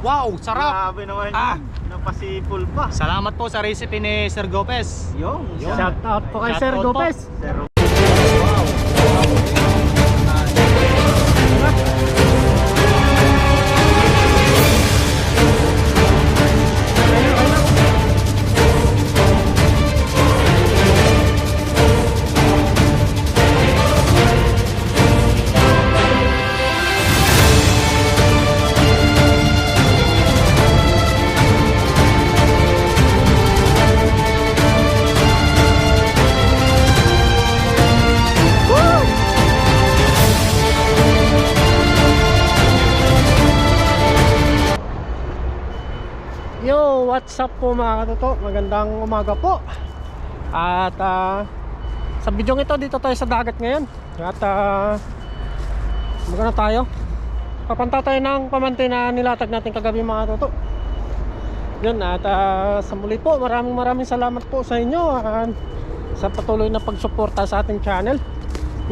Wow, sarap! Grabe naman Ah. yun. Napasipol pa. Salamat po sa recipe ni Sir Gopez. Yung Shout out po kay Sir Shout out po. Gopez. Sir. Yo, what's up po mga katoto? Magandang umaga po. At sa video ito, dito tayo sa dagat ngayon. At magano tayo? Papanta tayo ng pamantay na nilatag natin kagabi mga katoto. Yun, at sa muli po, maraming salamat po sa inyo sa patuloy na pagsuporta sa ating channel.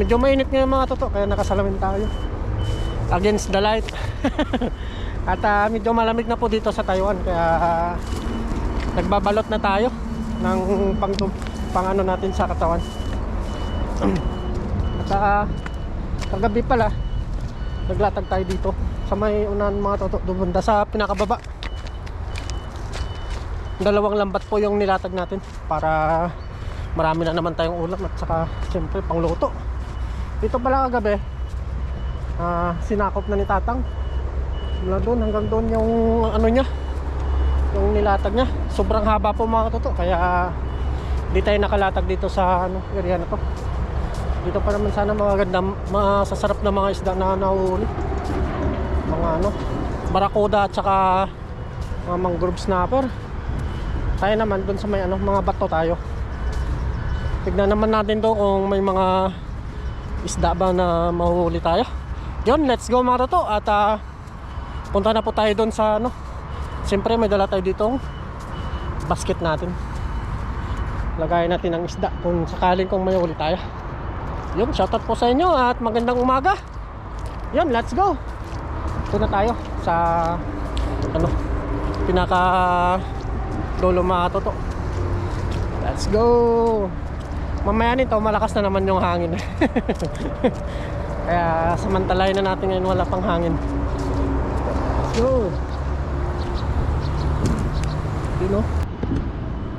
Medyo mainit ngayon mga katoto, kaya nakasalamin tayo against the light. At medyo malamig na po dito sa Taiwan, kaya nagbabalot na tayo ng pang ano natin sa katawan. At kagabi pala naglatag tayo dito sa may unahan mga toto, dumunda sa pinakababa. Dalawang lambat po yung nilatag natin para marami na naman tayong ulam at saka siyempre pangluto. Dito pala kagabi sinakop na ni Tatang mula doon hanggang doon yung ano niya, yung nilatag niya. Sobrang haba po mga katoto, kaya di tayo nakalatag dito sa ano, area na to. Dito pa naman sana maganda, masasarap na mga isda na nahuhuli, mga ano, barakuda at saka mga mangrove snapper. Tayo naman doon sa may ano, mga bato tayo. Tignan naman natin doon kung may mga isda ba na mahuhuli tayo. Yun, let's go mga katoto. At punta na po tayo doon sa ano. Siyempre may dala tayo ditong basket natin. Lagayan natin ang isda kung sakaling kung may huli tayo. Yun, shoutout po sa inyo at magandang umaga. Yun, let's go. Ito na tayo sa ano, pinaka dulo mga toto. Let's go. Mamaya nito malakas na naman yung hangin. Kaya samantalahin na natin ngayon, wala pang hangin. Yo. Dino.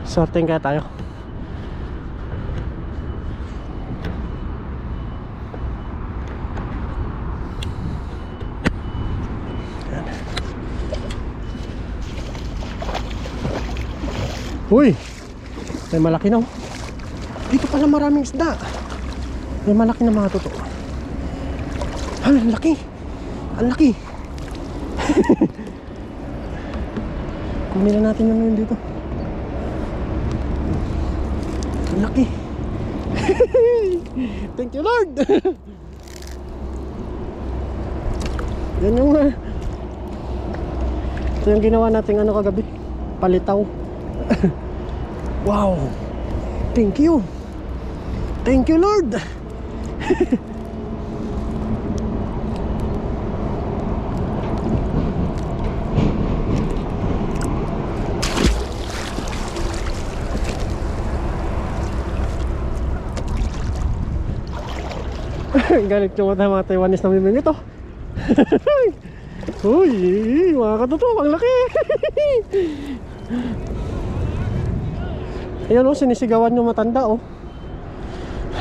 Sorting kaya tayo. Yan. Uy, may malaki na. Dito pala maraming isda. May malaki na mga totoo. Ang laki. Ang laki. Kunin na natin yung dito. Ang laki. Thank you Lord. Yan yung ito yung ginawa natin ano kagabi, palitaw. Wow. Thank you. Thank you Lord. Galit yung mga Taiwanese na bibili ito. Uy, mga katoto, ang laki. Ayan o, sinisigawan yung matanda o.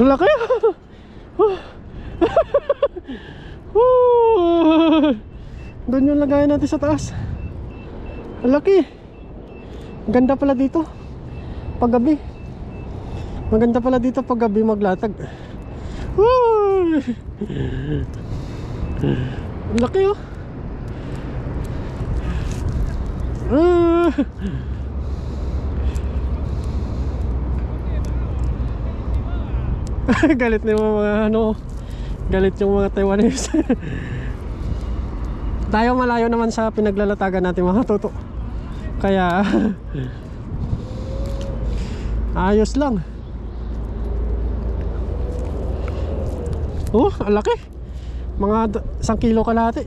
Ang laki. Doon yung lagayan natin sa taas. Ang laki. Ang ganda pala dito paggabi. Maganda pala dito paggabi maglatag. Ang laki oh. Galit na yung mga ano, galit yung mga Taiwanese. Tayo malayo naman sa pinaglalatagan natin mga toto, kaya ayos lang. Oh, ang laki. Mga 1 kilo kalahati.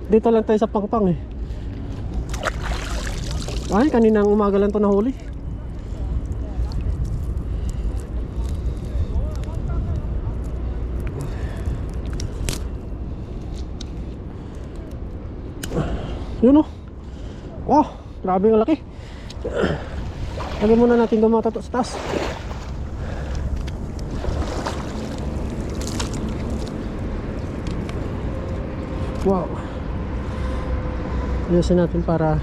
Dito lang tayo sa Pangpang eh. Ay, kaninang umaga lang to nahuli. Yun oh. Wow, grabe ang laki. Lagyan muna natin dumata to sa taas. Wow. Ayusin natin para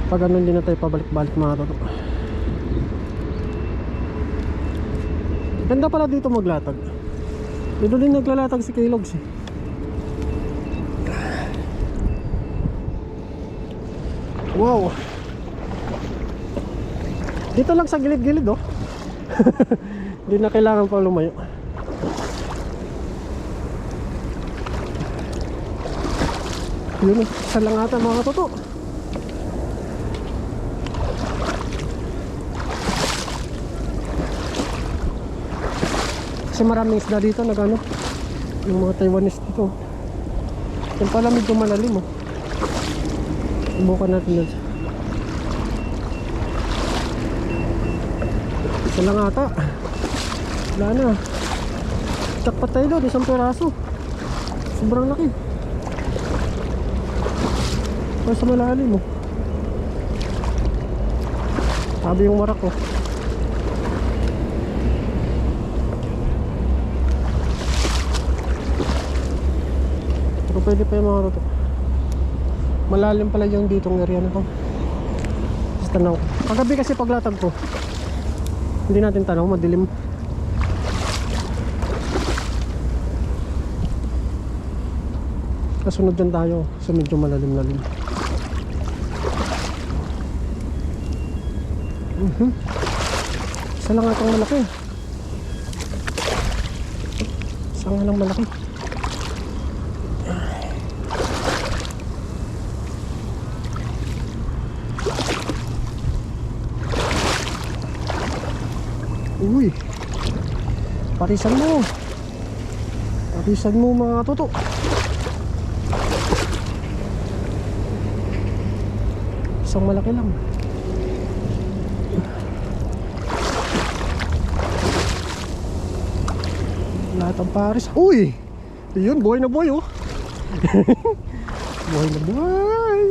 pag ano hindi na tayo pabalik-balik mga toto. Ganda pala dito maglatag. Dito din naglalatag si Kellogg's eh. Wow. Dito lang sa gilid-gilid oh. Hindi na kailangan pa lumayo. Yun, isa lang ata mga toto. Kasi maraming isda dito nagano. Yung mga Taiwanese dito. Yung pala medyo malalim oh. Subukan natin yun. Isa lang ata. Wala na. Jackpot tayo doon, isang peraso. Sobrang laki. Para sa malalim oh. Sabi yung warak oh. Pero pwede pa yung mga roto. Malalim pala yung ditong area na to. Just tanaw. Kagabi kasi paglatag ko, hindi natin tanaw, madilim. Kasunod dyan tayo sa medyo malalim-lalim. Isa lang atang malaki. Isa nga lang malaki. Uy, parisan mo. Parisan mo mga toto. Isang malaki lang. Lahat ang paris. Uy, yun, buhay na buhay oh. Buhay na buhay.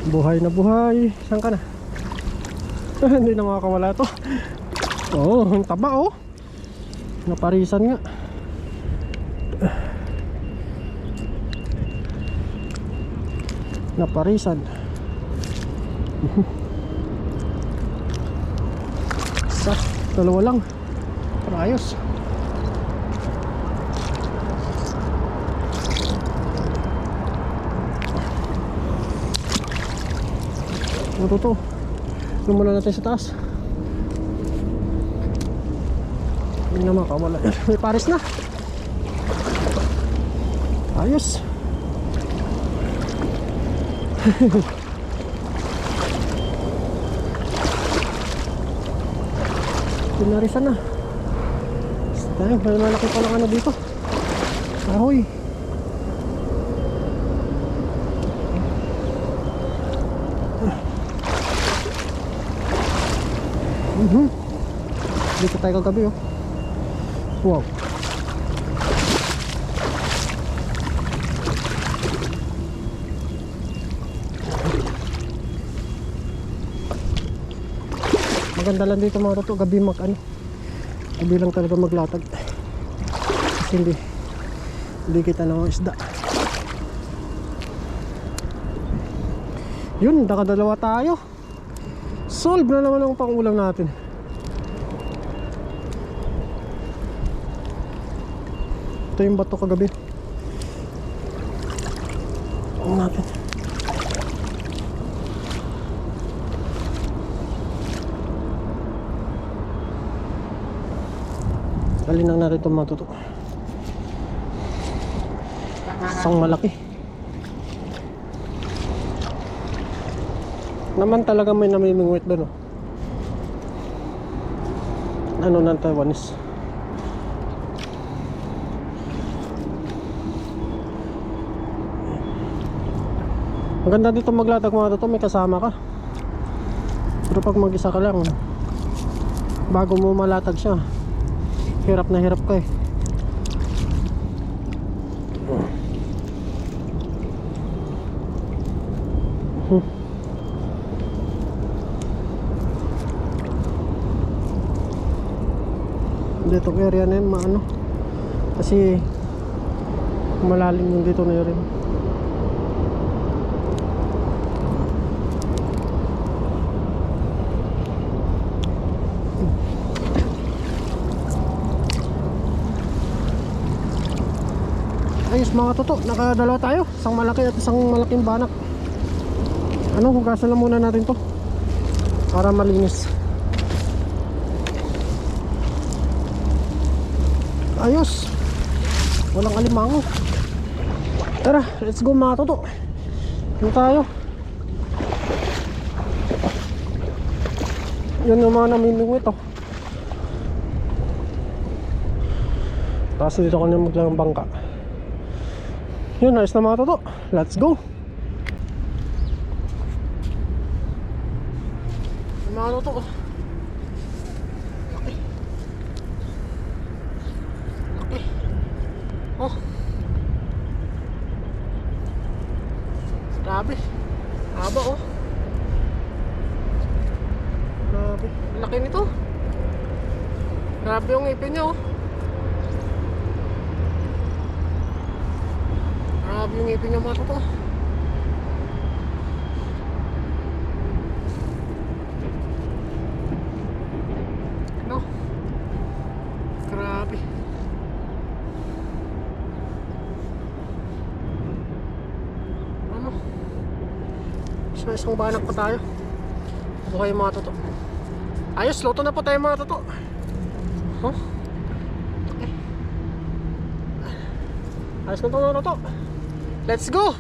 Buhay na buhay. Saan ka na? Hindi na makakawala to. Oh, ang taba oh. Naparisan nga. Naparisan. Isa, dalawa lang. Ayos. Ito to. Lumula natin sa taas. Hindi na makawala. May pares na. Ayos. Pinarisan na. Dahil may malaki pa lang ano dito. Ahoy. Dito tayo kagabi oh. Wow. Maganda lang dito mga toto, gabi gabi lang talaga maglatag. Kasi hindi kita ng isda. Yun, nakadalawa tayo. Solve na naman ang pangulam natin. Ito yung bato kagabi. Ang natin. Kalinang natin itong matuto. Isang malaki. Naman talaga may namimingwit doon oh. Ano ng Taiwanese. Ang ganda dito maglatag mga toto, may kasama ka. Pero pag mag-isa ka lang, bago mo malatag siya, hirap na hirap ka eh. Dito area na yun, maano, kasi malalim yung dito na yun. Ayos mga toto, nakadalawa tayo, isang malaki at isang malaking banak. Ano, hugasan lang muna natin to para malinis. Ayos, walang alimango. Tara, let's go mga toto. Ano tayo? Yun yung mga namimingwit oh. Tapos dito ko na maglang bangka. Yun, ayos na mga toto. Let's go. Mga toto. Okay. Okay. Oh. Grabe. Haba oh. Grabe. Laki nito. Grabe yung ipin niya oh. Grabe yung ipin niya mga toto. No? Grabe. Ano? Isang banak pa tayo. Buhay mga toto. Ayos, luto na po tayo mga toto. Huh? Okay. Ayos na ito mga toto. Let's go!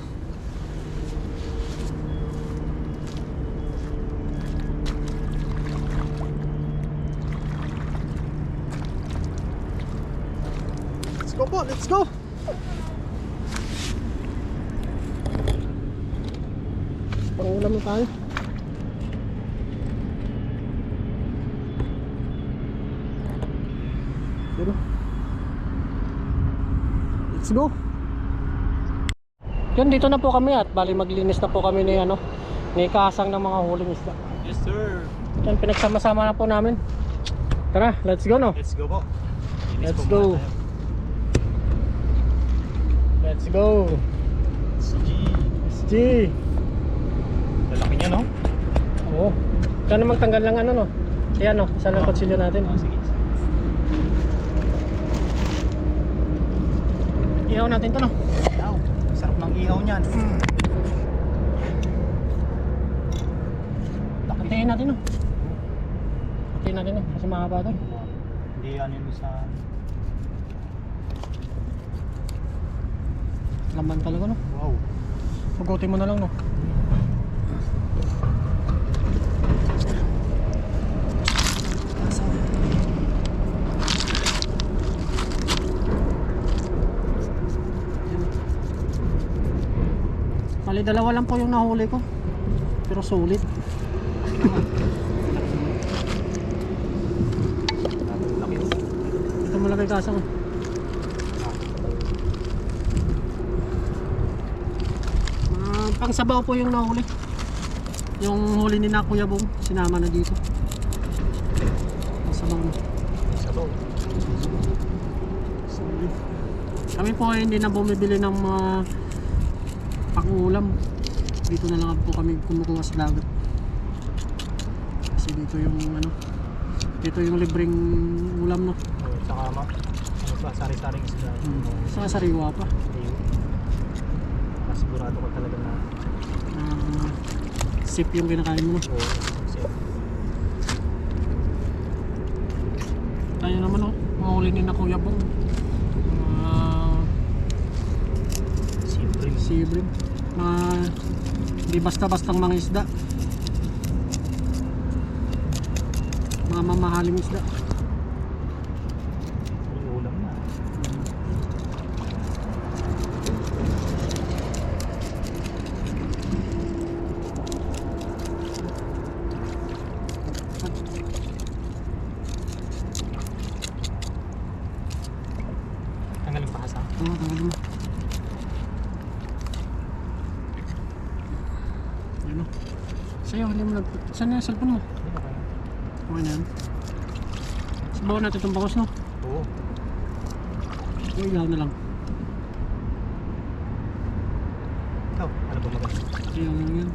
Let's go po, let's go! Pangulam na tayo. Let's go! Yun, dito na po kami at bali maglinis na po kami ni ano, ni kasang ng mga huling isda. Yes sir. Yan, pinagsama-sama na po namin. Tara, let's go no. Let's go po. Linis Let's po go. muna tayo. Let's go. Sige. SG. Lalaki niya no? Oo. Kaya na magtanggal lang ano no. Ayan no, isa lang kutsilyo natin. Sige. Ihaw natin to no. Wow. Sarap ng ihaw niyan. Kantayin natin no. Kantayin natin no, kasi mahaba to. Hindi ano yun sa... Laman talaga no. Wow. Pugutin mo na lang no. Bali, dalawa lang po yung nahuli ko. Pero sulit. Laki. Ito mo lagay kasang. Pang sabaw po yung nahuli. Yung huli ni na Kuya Bong, sinama na dito. Pang sabaw na. Sabaw. Kami po ay hindi na bumibili ng mga pang-ulam. Dito na lang po kami kumukuha sa dagat. Kasi dito yung ano, dito yung libreng ulam no. Saka ano pa, sari-saring isda. Sa sariwa pa. Sigurado ko talaga na Sip yung kinakain mo no. Tayo naman oh, mahuli ni na Kuya Bong. Sibrim. Hindi basta-bastang mga isda. Mga mamahaling isda. Ulam na. ano. Sa'yo, hindi mo nag... Saan na yung cellphone mo? Hindi na kaya. Okay na yan. Sabawan natin itong bangos, no? Oo. Yung ilaw na lang. Ikaw, ano ba maganda? Ilaw na lang yan.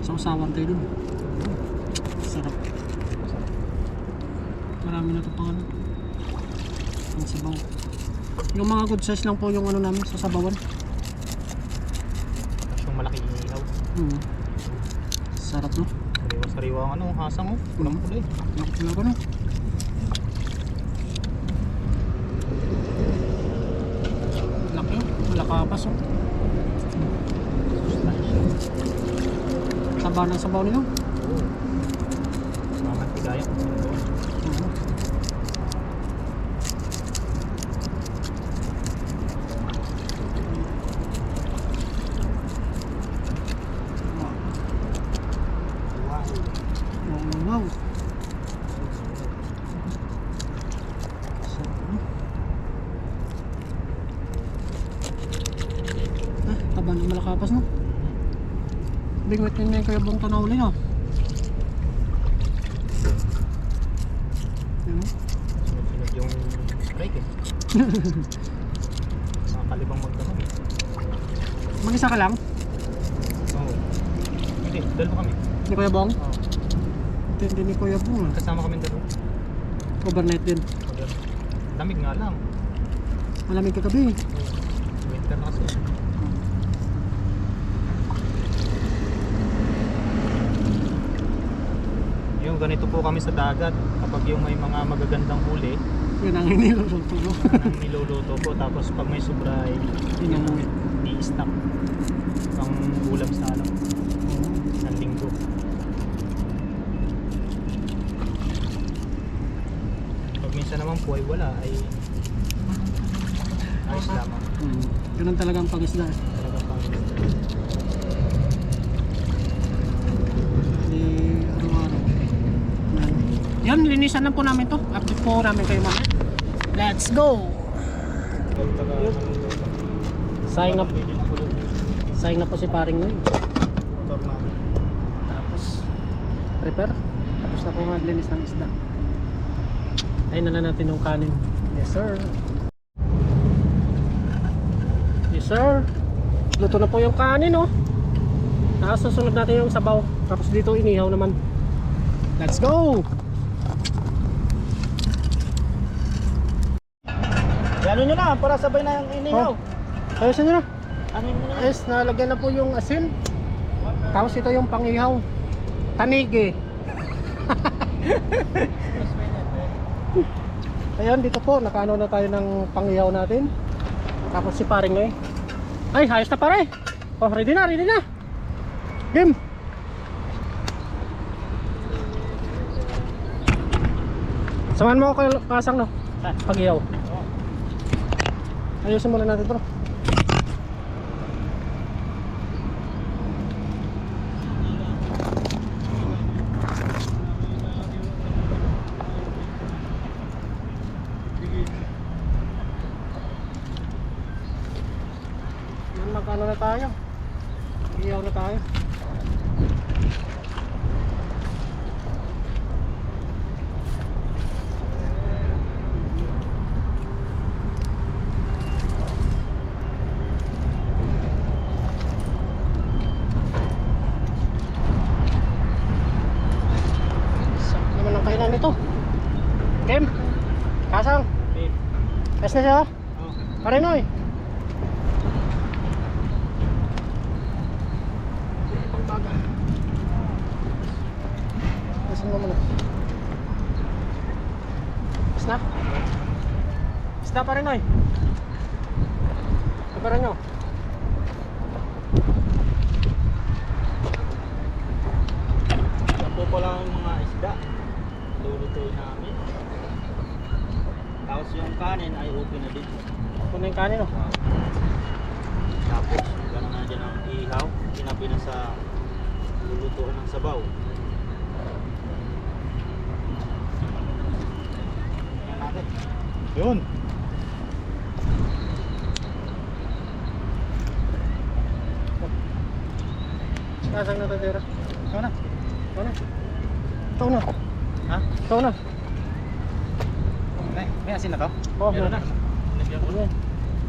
Sausawan tayo dun. Sarap. Marami na ito pang ano. Ang sabaw. Yung mga good size lang po yung ano namin sa sabawan. Tapos yung malaking ilaw. Sarap, no? Sariwa-sariwa ang ano, hasang oh. Pulang-pula eh. Wala ba, no? Laki. Malakapas, oh. Taba ng sabaw nila. Oo. Mamantigaya. Wow. Sarap, no? Taba ng malakapas, no? Bingwit yun na yung kaya buong tanaw ulit, no? Yan, no? Sunod-sunod yung brake eh. Nakakalibang magdamag eh. Mag-isa ka lang? Oo. Hindi, dalawa kami. Ni Kuya Bong? Oo. Hindi ni Kuya Bong, ah. Kasama kami dalawa. Overnight din. Lamig nga lang. Malamig kagabi. Winter na kasi. Yung ganito po kami sa dagat. Kapag yung may mga magagandang huli, Yun ang iniluluto mo. ang niluluto po. Tapos pag may sobra ay Inamuwi. i-stock ang ulam sa alam ng linggo. Pag minsan naman po ay wala ay ayos lamang. Ganun talaga ang pag-isda. Talagang pang Di araw-araw. Yan, linisan na po namin to. Update po namin kayo mamaya. Let's go! Sayang na po si paring ngayon. Tapos prepare. Tapos na po maglinis ng isda. Ayun na natin yung kanin. Yes sir. Yes sir. Luto na po yung kanin, oh. Susunod natin yung sabaw. Tapos dito inihaw naman. Let's go! Ano nyo na, para sabay na yung inihaw. Ayusin nyo na. Ano nyo na? Ayos, nalagyan na po yung asin. Tapos ito yung pangihaw. Tanigi. Ayan, dito po, nakaano na tayo ng pangihaw natin. Tapos si paring eh. Ay, ayos na pare. Oh, ready na, ready na. Game. Samahan mo ako kay Pasang, no? Pangihaw. Ayusin muna natin ito. Yan, magkano na tayo? Iyaw na tayo. Ito. Game. Kasang. Es na siya. Parinoy. Pagbaga. Kasang mo muna. Es na. Es na Parinoy. Kabaran nyo. Yan po pala ang mga isda. Lulutuin namin. Tapos yung kanin ay open na din. Open na yung kanin, oh. Tapos gano'n na dyan ang ihaw. Tinabi na sa lulutuin ng sabaw. Yan natin. Yun. Nasaan na tatira? Ikaw na. Ito na. Ito na. Ha? Ito na. May asin na to? Oh, Meron na. Nagyan ko na.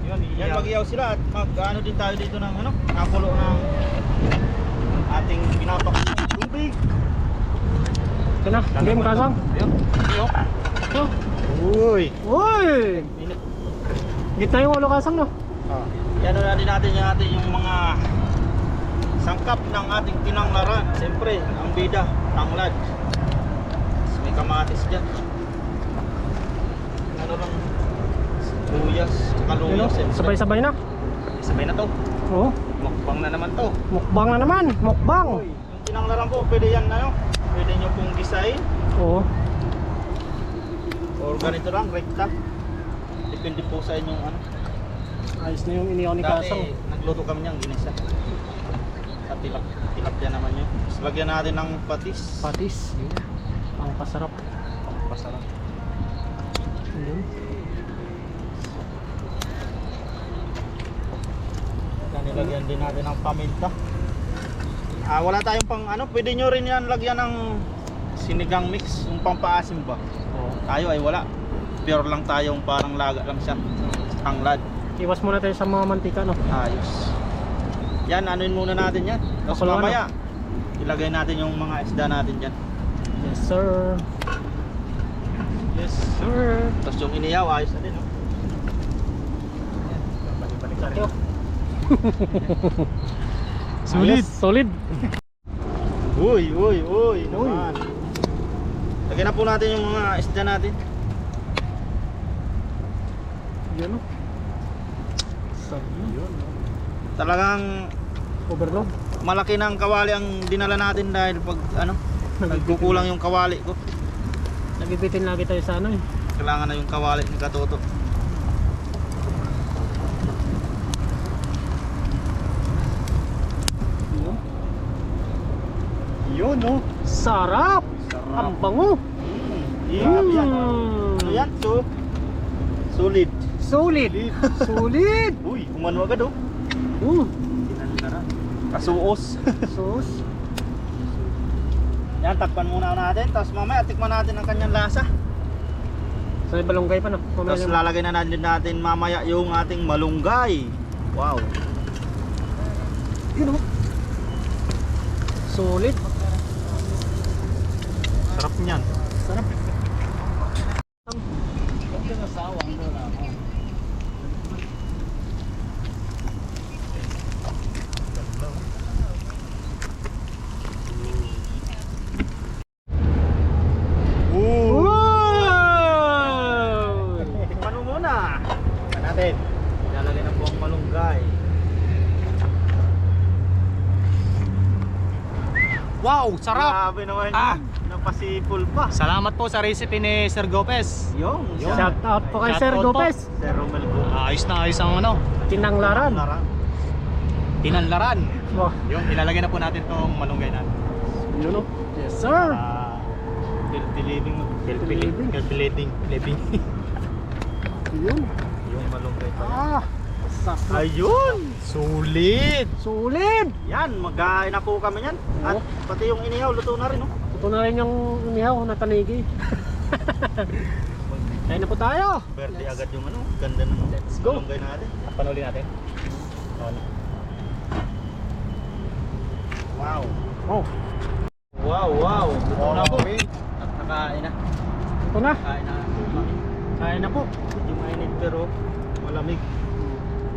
Ayan. Yan, mag-iyaw sila at mag-ano din tayo dito ng ano, nakulo ng ating pinapakulo ng tubig. Ito na. Game kasang. Ayun. Ayun. Ito. Uy. Uy! Init. Gitna yung ulo kasang no? Yan na din natin yung mga sangkap ng ating tinanglaran. Siyempre, ang bida, tanglad. Tapos may kamatis dyan. Ano lang, luyas, kaluyas. Yun, oh. Sabay-sabay na. Sabay na to. Oo. Mukbang na naman to. Mukbang na naman. Mukbang. Yung tinanglaran po, pwede yan ano, pwede nyo pong gisain. Oo. Or ganito lang, rekta. Depende po sa inyong ano. Ayos na yung iniyaw ni kasang. Dati, nagluto kami niyang ginisa. At tilapia naman yun. Tapos lagyan natin ng patis. Patis. Ang pasarap. Pasarap. Yun. Nilagyan din natin ng paminta. Wala tayong pang ano, pwede nyo rin yan lagyan ng sinigang mix, yung pampaasim ba? Oo. Tayo ay wala. Pure lang tayong parang laga lang siya. Tanglad. Iwas muna tayo sa mga mantika no. Ayos. Yan, anuin muna natin yan. Tapos Ako lang, mamaya, ilagay natin yung mga isda natin dyan. Yes sir. Yes. Sir. Tapos yung iniyaw, ayos na din. No? Balik-balik ka rin. Solid. Solid. Uy, uy, uy, naman. Lagyan na po natin yung mga isda natin. Yun o. Yun. Talagang Overload. malaki ng kawali ang dinala natin dahil pag ano, nagkukulang yung kawali ko. Nabibitin lagi tayo sa ano eh. Kailangan na yung kawali ni Katoto. Yun. Yun, no? Sarap. Sarap. Ang bango. Grabe yan. Ano yan? Solid. Solid. Solid. Uy, umano agad oh. Tinandaran. Kasuos. Sauce. Yan, takpan muna natin. Tapos mamaya tikman natin ang kanyang lasa. Sa balonggay pa no. Tapos lalagay na natin mamaya yung ating malunggay. Wow. Yun o. Solid. Sarap niyan. Sarap. Tikman mo muna. Tikman natin. Ilalagay na po ang malunggay. Wow, sarap! Grabe naman Ah! yun. Napasipol pa. Salamat po sa recipe ni Sir Gopez. Yung Shout out po kay Shout Sir out po. Gopez. Sir Romel ko. Ayos na ayos ang ano, Tinanglaran. tinanlaran. Wow. Yung ilalagay na po natin tong malunggay natin. Yun o. Yes sir. Healthy living. Healthy living. Living. Yun. Yung malunggay pa. Ah. Sarap. Ayun! Sulit! Solid. Yan, magkain na po kami yan. At pati yung inihaw, luto na rin. Oh. Ito na rin yung umihaw na tanigi. Kain na po tayo. Verde agad yung ano, ganda ng Let's go. malunggay natin. Panuli natin. Wow! Oh. Wow, wow! Luto na po. At nakain na. Ito na. Kain na po kami. Kain na po. Medyo mainit pero malamig.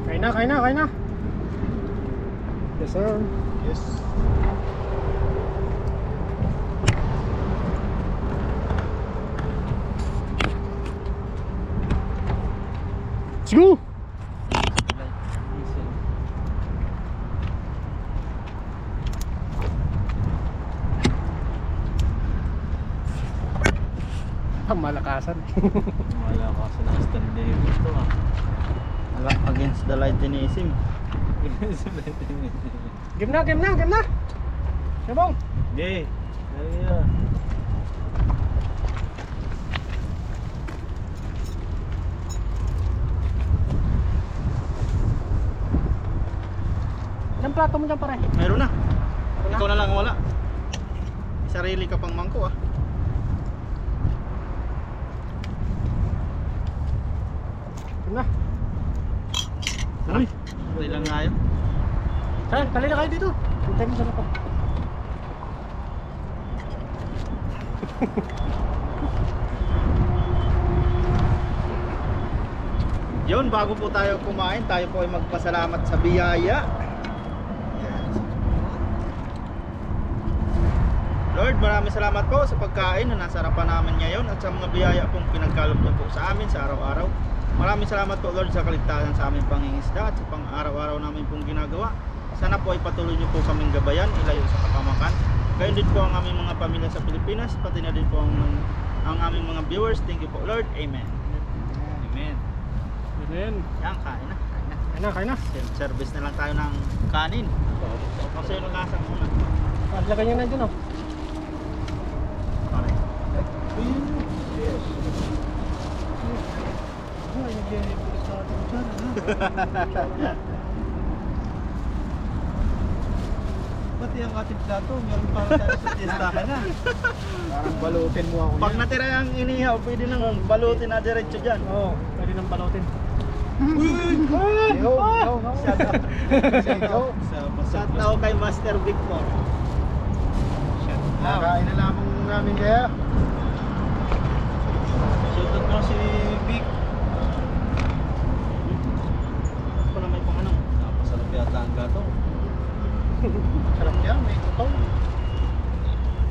Kain na, kain na, kain na. Yes sir. Yes. Let's go. Ang malakasan. Wala ka sa last time dito ah. Against the Lightenism. Game na, game na, game na. Sabong. Okay. Ayun. plato mo dyan pare. Meron na. Meron na? Ikaw na lang wala. May sarili ka pang mangko ah. Ito na. Uy, okay lang nga yun. Saan? Tali na kayo dito. Puntay mo sa ako. Yun, bago po tayo kumain, tayo po ay magpasalamat sa biyaya. Lord, maraming salamat po sa pagkain na nasa harapan namin ngayon at sa mga biyaya pong pinagkaloob niyo po sa amin sa araw-araw. Maraming salamat po Lord sa kaligtasan sa aming pangingisda at sa pang-araw-araw namin pong ginagawa. Sana po ay patuloy niyo po kaming gabayan, ilayo sa kapamakan. Gayon din po ang aming mga pamilya sa Pilipinas, pati na din po ang aming mga viewers. Thank you po Lord. Amen. Amen. Amen. Yan, kain na. Kain na, kain na. Service na lang tayo ng kanin. Kasi yung lasa muna. Lagay nyo na dyan oh. Okay. Pati ang ating plato, meron pa tayo sa testahan na. Parang balutin mo ako Pag natira yung inihaw, pwede nang balutin na diretso dyan. Oo, pwede nang balutin. Yo, shout out kay Master Victor. Nakain na lamang namin kaya. Shout out mo si Vic. Pala may panganong. Napasarap yata ang gato. Sarap yan, may tutong.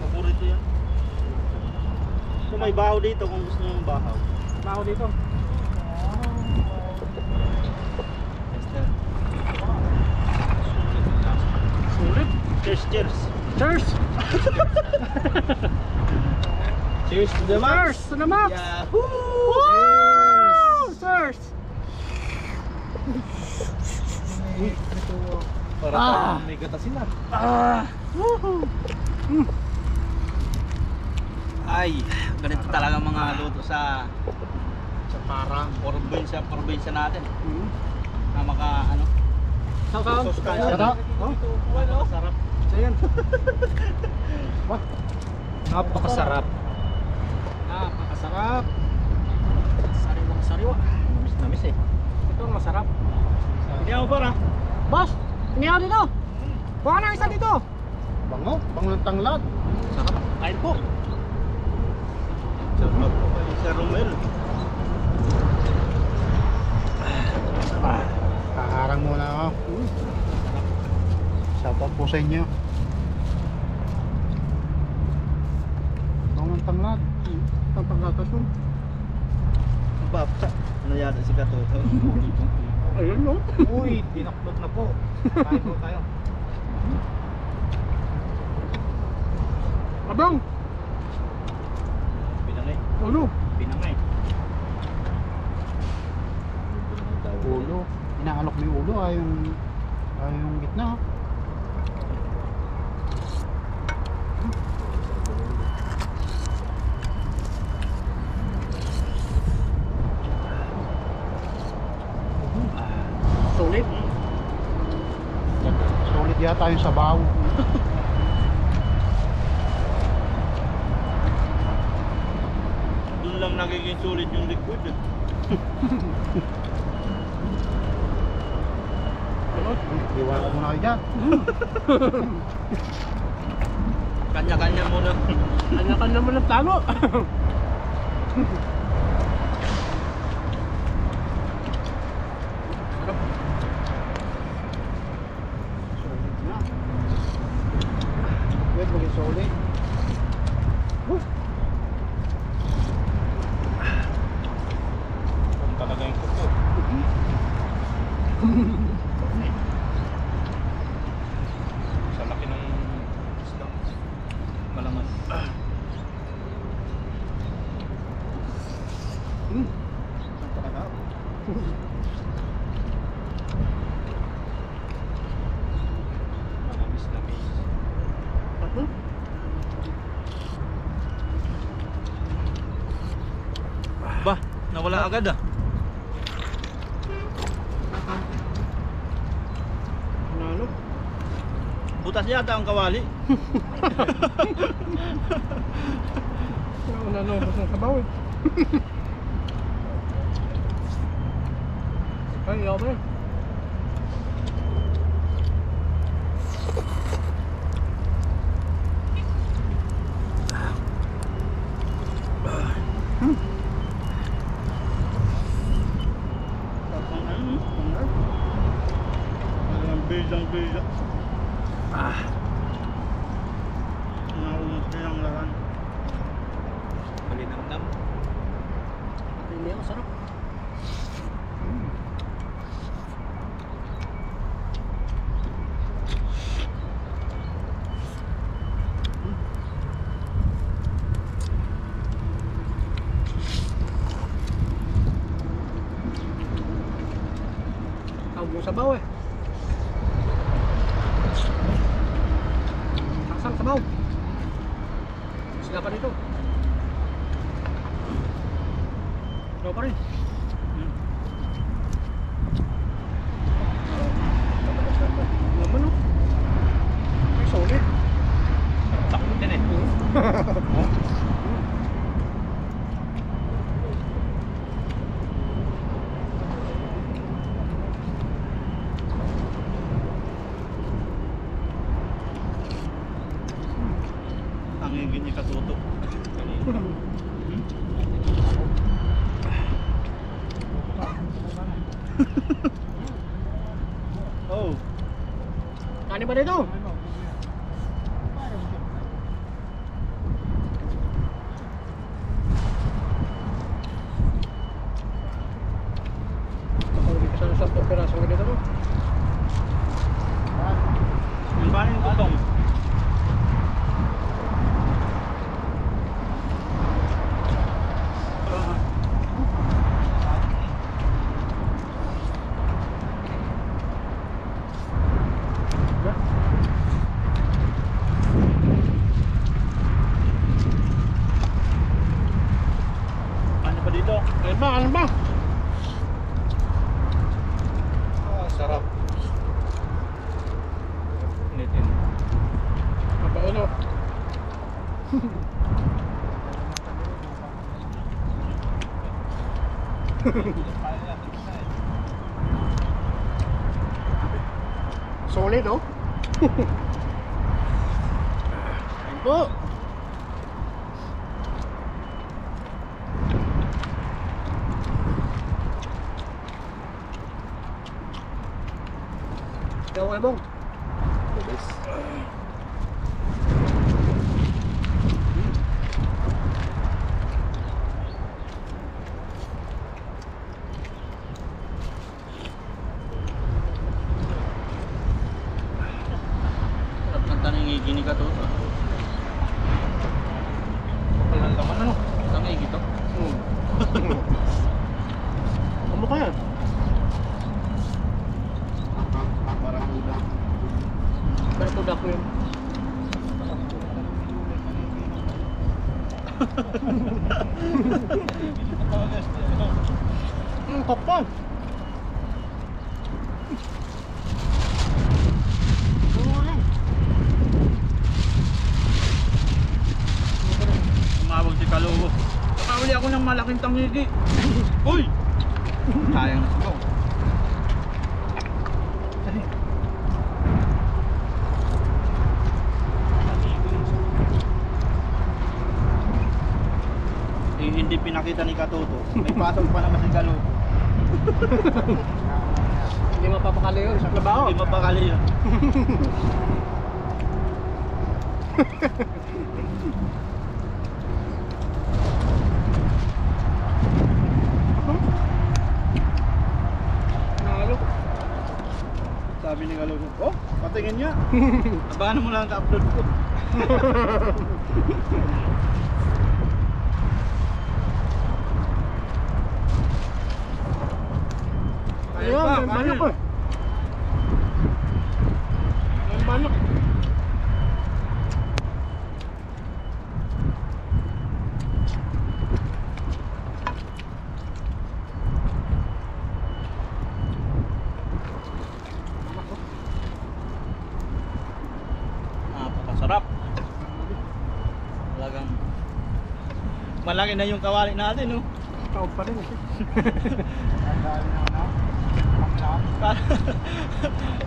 Paborito yan. So may bahaw dito kung gusto nyo ng bahaw. Baho dito. Sulit. Cheers, cheers. Cheers! Cheers to the max. Cheers to the max! Yahoo! Woo! Cheers! Para Ah! may gatasin na. Ah! Woohoo! Ay, ganito talaga mga luto sa parang probinsya natin. Na maka ano, Sakaw. sustansya. Sarap. Oh, Sarap. ayan. Wah, napakasarap. Napakasarap. Sariwang sariwa. Namis namis eh. Ito ang masarap. Hindi ako para. Boss, inihaw dito. Kuha na isa dito. Bango, bango ng tanglad. Sarap. Kain po. Sarap po kay Sir Romel. Kaharang muna ako. Shoutout po sa inyo. Bango ng tanglad. Ang panggatas mo. Bapsa. Ano yata si Katoto? Ayun no. Uy, tinaklot na po. Kain po tayo. Abang, Pinangay. ulo. Pinangay. Ulo. Inaalok mo yung ulo, ay yung gitna. Solid. Solid yata yung sabaw. Doon lang nagiging sulit yung liquid. Iwan mo na kayo dyan. Kanya-kanya muna. Kanya-kanya mo ng plano. Solid na. Wait, maging solid. Talaga yung kuko. Sa laki ng isda. Malaman. Talaga. Malamis na base. Ba, nawala agad ah. Ano? Butas yata ang kawali. Nanubos ng sabaw eh. Ay, yaw ba yun? Bilang-bilang. Naunod din ang laran. Malinamnam. Hindi ako sarap. Tawag mo sabaw eh. Taksang sabaw. Sila pa dito. Ikaw pa rin. Laman oh. Ay, solid. Takot din eh. Ang higit ni Katuto. Oh, Kani ba dito? Nakaulit ka sa 10 piraso ka dito mo. yung banin ko tong. Ano pa dito? Ano ba? Ano ba? Sarap. Nitin. Apa ano? Solid oh. Ayun po. Ikaw ay bong. Sarap ng taningigi ni Katuto. Kapal ng laman ano. Tangigi to. Ano ka yan? Barakuda. Barkuda ko yun. Kapal. Tumawag si Kalugo. Nakawali ako ng malaking tangigi. Uy! Sayang na sigaw. Eh, hindi pinakita ni Katuto. May pasok pa naman si Kalugo. Hindi mapapakali yun sa trabaho. Hindi mapakali yun. Nalo. Sabi ni Kalugo, oh, patingin niya. Abangan mo lang ang ka-upload ko. Ayun, may manok eh. May manok. malaki na yung kawali natin, no? Taob pa rin eh.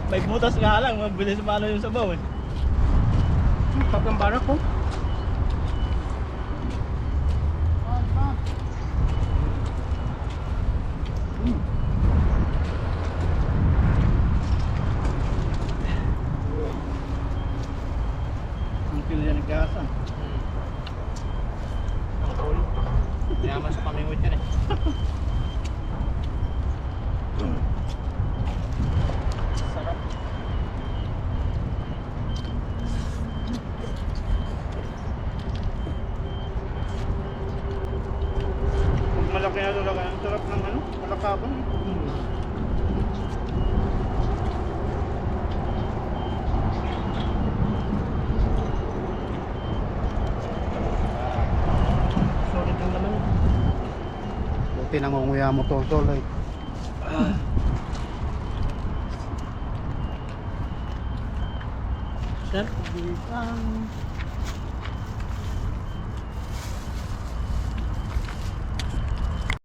May butas nga lang, mabilis mano yung sabaw eh. Pag ang barak ko. Ang pila yan nagkasa. Ang cool. Yaman sa pamingot yan eh. Sarap. Pag malaki na talaga, ang sarap ng ano, malakabang. Solid yung laman. Buti nangunguya mo to, tol. Eh. Sir?